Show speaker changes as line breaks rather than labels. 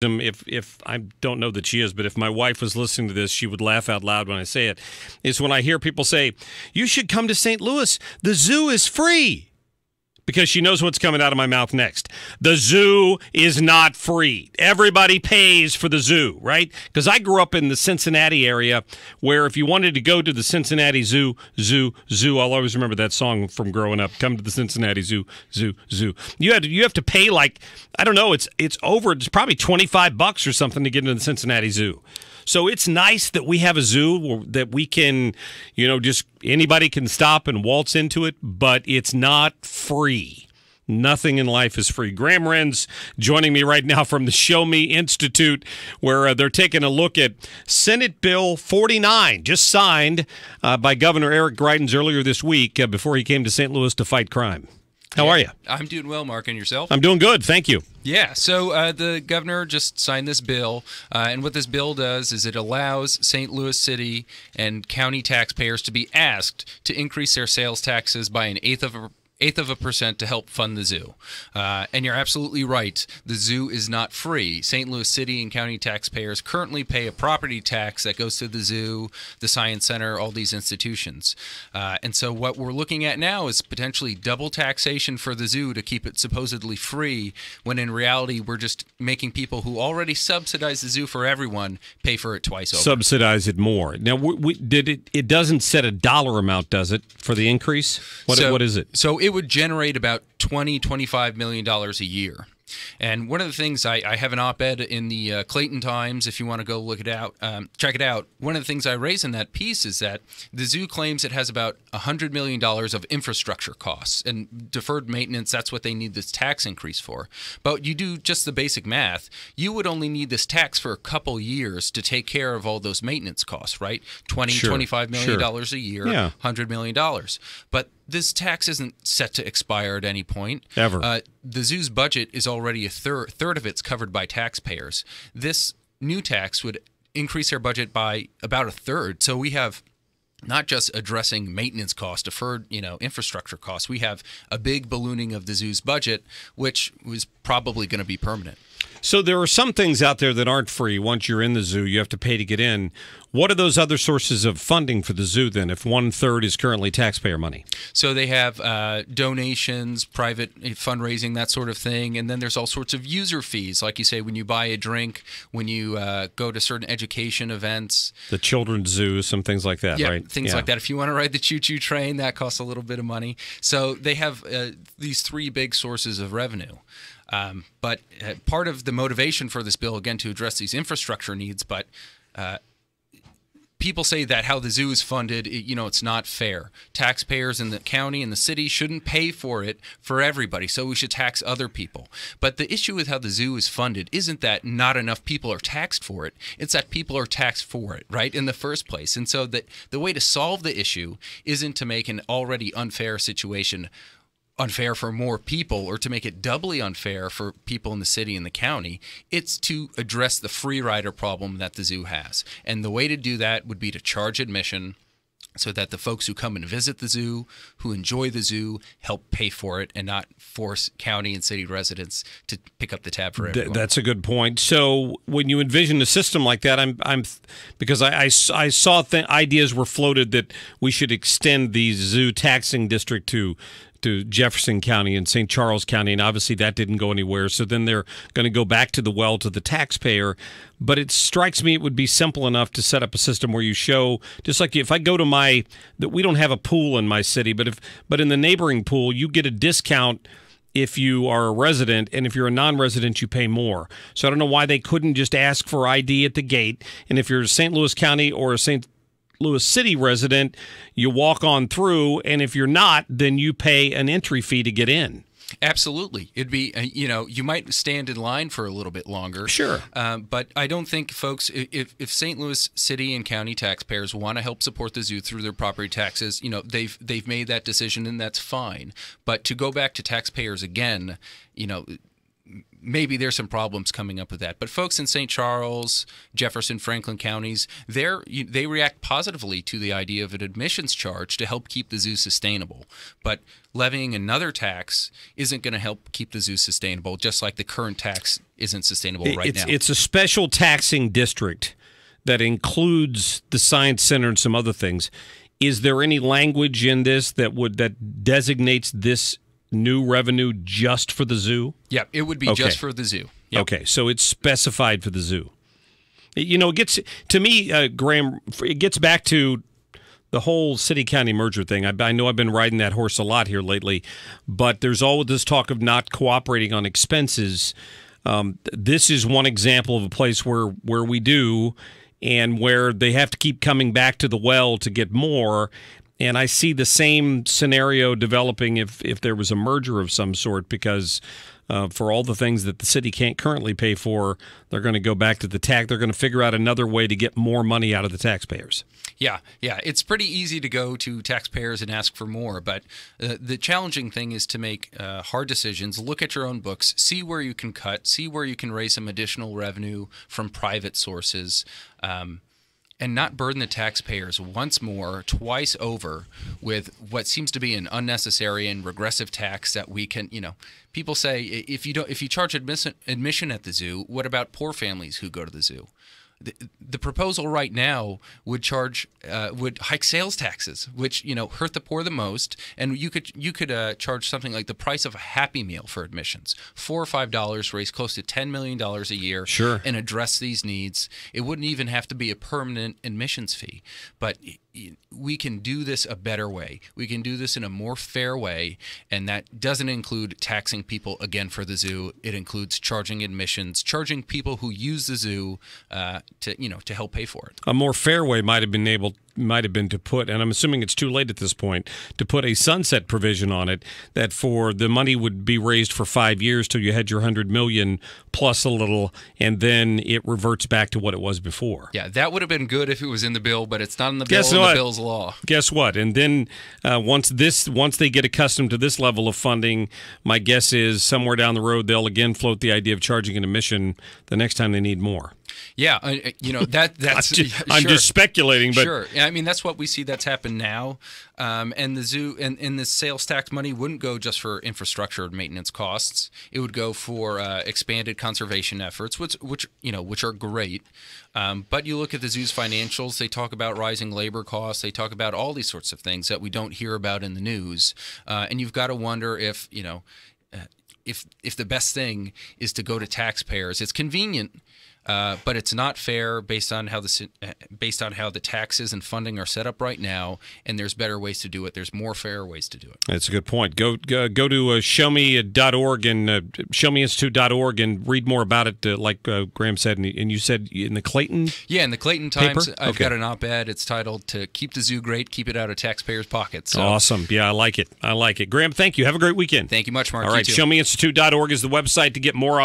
if I don't know that she is, but if my wife was listening to this, she would laugh out loud when I say it, is when I hear people say, you should come to St. Louis. The zoo is free. Because she knows what's coming out of my mouth next. The zoo is not free. Everybody pays for the zoo, right? Because I grew up in the Cincinnati area where if you wanted to go to the Cincinnati Zoo, I'll always remember that song from growing up, come to the Cincinnati Zoo. You have to pay like, I don't know, it's probably $25 or something to get into the Cincinnati Zoo. So it's nice that we have a zoo that we can, just anybody can stop and waltz into it, but it's not free. Nothing in life is free. Graham Renz joining me right now from the Show Me Institute, where they're taking a look at Senate Bill 49, just signed by Governor Eric Greitens earlier this week before he came to St. Louis to fight crime. How are you?
I'm doing well, Mark, and yourself?
I'm doing good, thank you.
Yeah, so the governor just signed this bill, and what this bill does is it allows St. Louis City and county taxpayers to be asked to increase their sales taxes by an eighth of a percent to help fund the zoo. And you're absolutely right. The zoo is not free. St. Louis City and county taxpayers currently pay a property tax that goes to the zoo, the science center, all these institutions. And so what we're looking at now is potentially double taxation for the zoo to keep it supposedly free, when in reality we're just making people who already subsidize the zoo for everyone pay for it twice over.
Subsidize it more. Now, it doesn't set a dollar amount, does it, for the increase? What is it?
So it would generate about $25 million a year. And one of the things, I have an op-ed in the Clayton Times, if you want to go look it out, check it out. One of the things I raise in that piece is that the zoo claims it has about $100 million of infrastructure costs and deferred maintenance. That's what they need this tax increase for. But you do just the basic math, you would only need this tax for a couple years to take care of all those maintenance costs, right? $25 million a year,
yeah.
$100 million. But this tax isn't set to expire at any point.
Ever.
The zoo's budget is already a third of it's covered by taxpayers. This new tax would increase their budget by about a third. So we have not just addressing maintenance costs, deferred, infrastructure costs. We have a big ballooning of the zoo's budget, which was probably going to be permanent.
So there are some things out there that aren't free. Once you're in the zoo, you have to pay to get in. What are those other sources of funding for the zoo then, if 1/3 is currently taxpayer money?
So they have donations, private fundraising, that sort of thing. And then there's all sorts of user fees, like you say, when you buy a drink, when you go to certain education events.
The children's zoo, some things like that,
yeah,
right?
Things like that. If you want to ride the choo-choo train, that costs a little bit of money. So they have these three big sources of revenue. But part of the motivation for this bill, again, to address these infrastructure needs, but people say that how the zoo is funded, it's not fair. Taxpayers in the county and the city shouldn't pay for it for everybody, so we should tax other people. But the issue with how the zoo is funded isn't that not enough people are taxed for it. It's that people are taxed for it, right, in the first place. And so the way to solve the issue isn't to make an already unfair situation unfair for more people, or to make it doubly unfair for people in the city and the county. It's to address the free rider problem that the zoo has. And the way to do that would be to charge admission so that the folks who come and visit the zoo, who enjoy the zoo, help pay for it, and not force county and city residents to pick up the tab for everyone.
That's a good point. So when you envision a system like that, because I saw ideas were floated that we should extend the zoo taxing district to Jefferson County and St. Charles County, and obviously that didn't go anywhere. So then they're going to go back to the taxpayer. But it strikes me it would be simple enough to set up a system where you show, just like if I go to that we don't have a pool in my city, but in the neighboring pool, you get a discount if you are a resident, and if you're a non-resident, you pay more. So I don't know why they couldn't just ask for ID at the gate, and if you're a St. Louis County or a St. Louis City resident, you walk on through, and if you're not, then you pay an entry fee to get in.
Absolutely. It'd be, you might stand in line for a little bit longer.
Sure.
But I don't think, folks, if St. Louis City and county taxpayers want to help support the zoo through their property taxes, they've made that decision, and that's fine. But to go back to taxpayers again, maybe there's some problems coming up with that. But folks in St. Charles, Jefferson, Franklin counties, they react positively to the idea of an admissions charge to help keep the zoo sustainable. But levying another tax isn't going to help keep the zoo sustainable, just like the current tax isn't sustainable right now.
It's a special taxing district that includes the Science Center and some other things. Is there any language in this that designates this new revenue just for the zoo?
Yeah, it would be just for the zoo. Yep.
Okay, so it's specified for the zoo. You know, it gets to me, Graham. It gets back to the whole city-county merger thing. I know I've been riding that horse a lot here lately, but there's always this talk of not cooperating on expenses. This is one example of a place where we do, and where they have to keep coming back to the well to get more. And I see the same scenario developing if there was a merger of some sort, because for all the things that the city can't currently pay for, they're going to go back to the tax. They're going to figure out another way to get more money out of the taxpayers.
Yeah. It's pretty easy to go to taxpayers and ask for more, but the challenging thing is to make hard decisions, look at your own books, see where you can cut, see where you can raise some additional revenue from private sources, and not burden the taxpayers once more, twice over, with what seems to be an unnecessary and regressive tax that we can, people say, if you charge admission at the zoo, what about poor families who go to the zoo? The proposal right now would hike sales taxes, which hurt the poor the most, and you could charge something like the price of a Happy Meal for admissions, $4 or $5, raise close to $10 million a year,
sure,
and address these needs. It wouldn't even have to be a permanent admissions fee, but we can do this a better way. We can do this in a more fair way, and that doesn't include taxing people again for the zoo. It includes charging admissions, charging people who use the zoo to help pay for it.
A more fair way might have been to put, and I'm assuming it's too late at this point, to put a sunset provision on it that for the money would be raised for 5 years till you had your $100 million plus a little, and then it reverts back to what it was before.
Yeah, that would have been good if it was in the bill, but it's not in the bill. The bill's law.
Guess what? And then once they get accustomed to this level of funding, my guess is somewhere down the road they'll again float the idea of charging an admission the next time they need more.
Yeah, that's.
I'm just speculating, but
sure. I mean, that's what we see that's happened now. And the zoo and the sales tax money wouldn't go just for infrastructure and maintenance costs. It would go for expanded conservation efforts, which are great. But you look at the zoo's financials; they talk about rising labor costs. They talk about all these sorts of things that we don't hear about in the news. And you've got to wonder if the best thing is to go to taxpayers. It's convenient. But it's not fair based on how the taxes and funding are set up right now, and there's better ways to do it. There's more fair ways to do it.
That's a good point. Go to showme.org and showmeinstitute.org and read more about it, like Graham said. And you said in the Clayton?
Yeah, in the Clayton Times,
paper?
I've got an op-ed. It's titled "To Keep the Zoo Great, Keep It Out of Taxpayers' Pockets." So,
awesome. Yeah, I like it. Graham, thank you. Have a great weekend.
Thank you much, Mark.
All right, showmeinstitute.org is the website to get more on that.